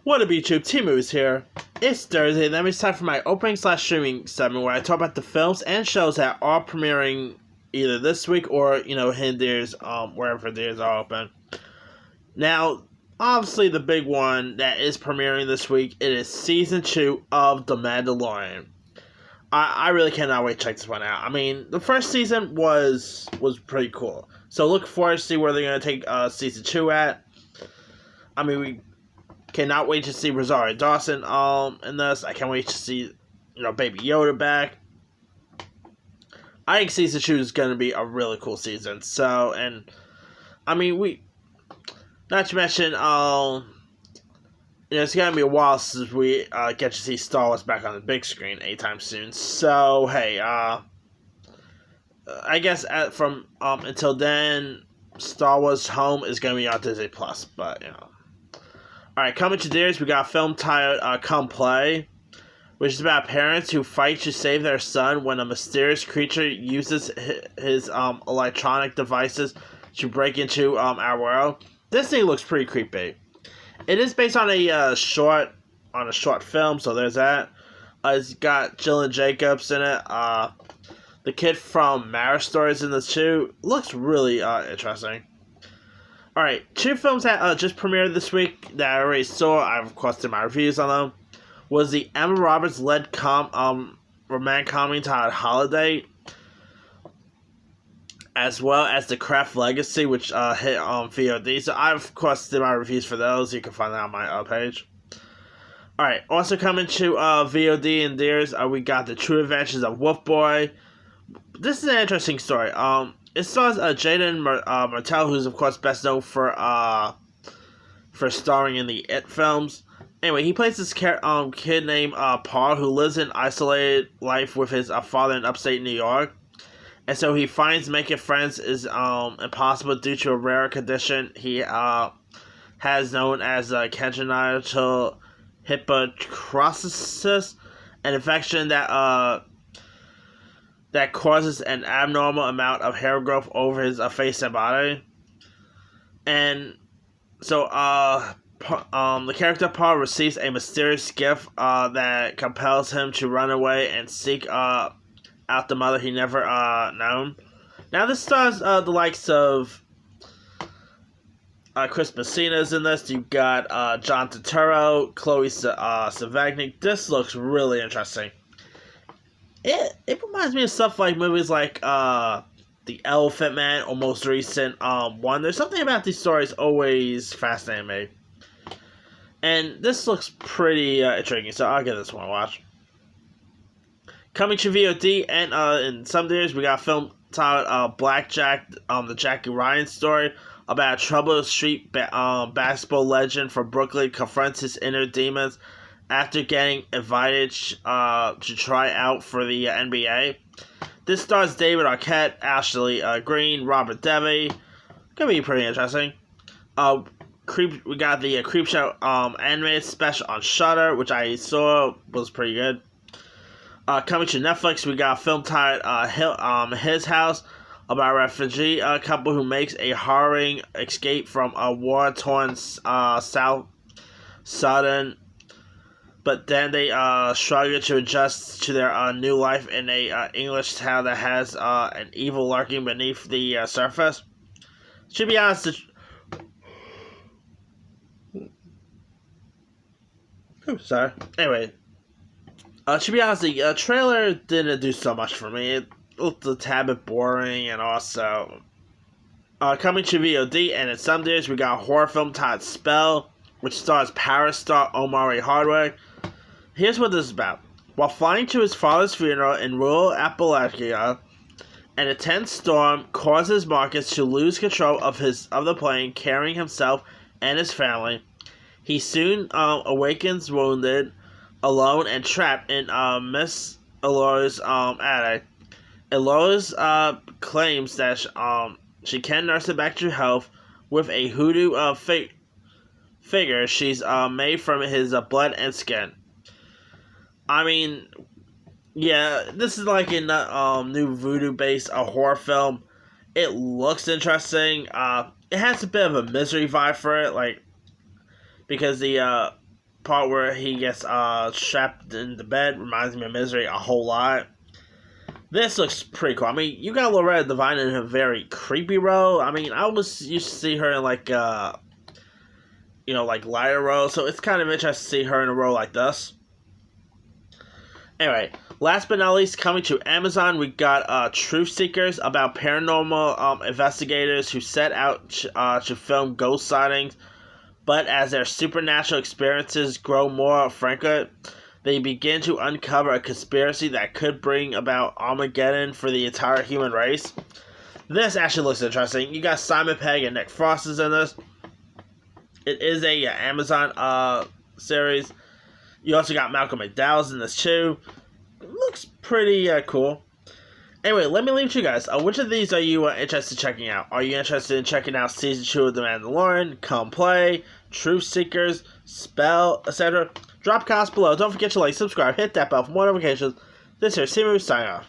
What up, YouTube? T-Moves here. It's Thursday, that means it's time for my opening/streaming segment where I talk about the films and shows that are premiering either this week or, in theaters, wherever theaters are open. Now, obviously the big one that is premiering this week, it is Season 2 of The Mandalorian. I really cannot wait to check this one out. I mean, the first season was pretty cool. So look forward to see where they're going to take Season 2 at. I mean, we cannot wait to see Rosario Dawson in this. I can't wait to see, Baby Yoda back. I think Season 2 is going to be a really cool season. So, and, I mean, not to mention, it's going to be a while since we get to see Star Wars back on the big screen anytime soon. So, hey, I guess from until then, Star Wars Home is going to be on Disney+, but, Alright, coming to theaters, we got a film titled Come Play, which is about parents who fight to save their son when a mysterious creature uses his electronic devices to break into our world. This thing looks pretty creepy. It is based on a short film, so there's that. It's got Gillian Jacobs in it. The kid from Marriage Story is in this too. Looks really interesting. Alright, two films that just premiered this week that I already saw, I've of course did my reviews on them, was the Emma Roberts-led romantic comedy titled Holiday, as well as The Craft Legacy, which hit on VOD. So I of course did my reviews for those. You can find that on my page. Alright, also coming to VOD and theaters, we got The True Adventures of Wolf Boy. This is an interesting story. It stars Jaden Martell, who's of course best known for starring in the It films. Anyway, he plays this kid named Paul, who lives an isolated life with his father in upstate New York. And so he finds making friends is impossible due to a rare condition he has known as congenital hypertrichosis, an infection that causes an abnormal amount of hair growth over his face and body. And so the character Paul receives a mysterious gift that compels him to run away and seek out the mother he never known. Now this stars the likes of Chris Messina's in this. You got John Turturro, Chloe Sevigny. This looks really interesting. It reminds me of stuff like movies like The Elephant Man or most recent one. There's something about these stories always fascinating me. And this looks pretty intriguing, so I'll give this one a watch. Coming to VOD and in some theaters, we got a film titled Blackjack, the Jackie Ryan story, about a troubled street basketball legend from Brooklyn confronts his inner demons after getting invited to try out for the NBA. This stars David Arquette, Ashley Greene, Robert Davi. Gonna be pretty interesting. We got the Creepshow animated special on Shudder, which I saw was pretty good. Coming to Netflix, we got a film titled His House, about a refugee couple who makes a harrowing escape from a war-torn Southern. But then they struggle to adjust to their new life in a English town that has an evil lurking beneath the surface. To be honest, Anyway, to be honest, the trailer didn't do so much for me. It looked a tad bit boring, and also coming to VOD and in some days we got a horror film titled Spell, which stars Paris star Omari Hardwick. Here's what this is about. While flying to his father's funeral in rural Appalachia, an intense storm causes Marcus to lose control of the plane carrying himself and his family. He soon awakens wounded, alone, and trapped in Miss Elora's attic. Elora's claims that she can nurse him back to health with a hoodoo figure she's made from his blood and skin. I mean, yeah, this is like a new voodoo-based horror film. It looks interesting. It has a bit of a Misery vibe for it, because the part where he gets strapped in the bed reminds me of Misery a whole lot. This looks pretty cool. I mean, you got Loretta Devine in a very creepy role. I mean, I always used to see her in like like lighter role, so it's kind of interesting to see her in a role like this. Anyway, last but not least, coming to Amazon, we got Truth Seekers, about paranormal investigators who set out to film ghost sightings, but as their supernatural experiences grow more frantic, they begin to uncover a conspiracy that could bring about Armageddon for the entire human race. This actually looks interesting. You got Simon Pegg and Nick Frost is in this. It is a Amazon series. You also got Malcolm McDowell's in this too. It looks pretty cool. Anyway, let me leave it to you guys. Which of these are you interested in checking out? Are you interested in checking out Season 2 of The Mandalorian, Come Play, Truth Seekers, Spell, etc.? Drop comments below. Don't forget to like, subscribe, hit that bell for more notifications. This is C-Movie signing off.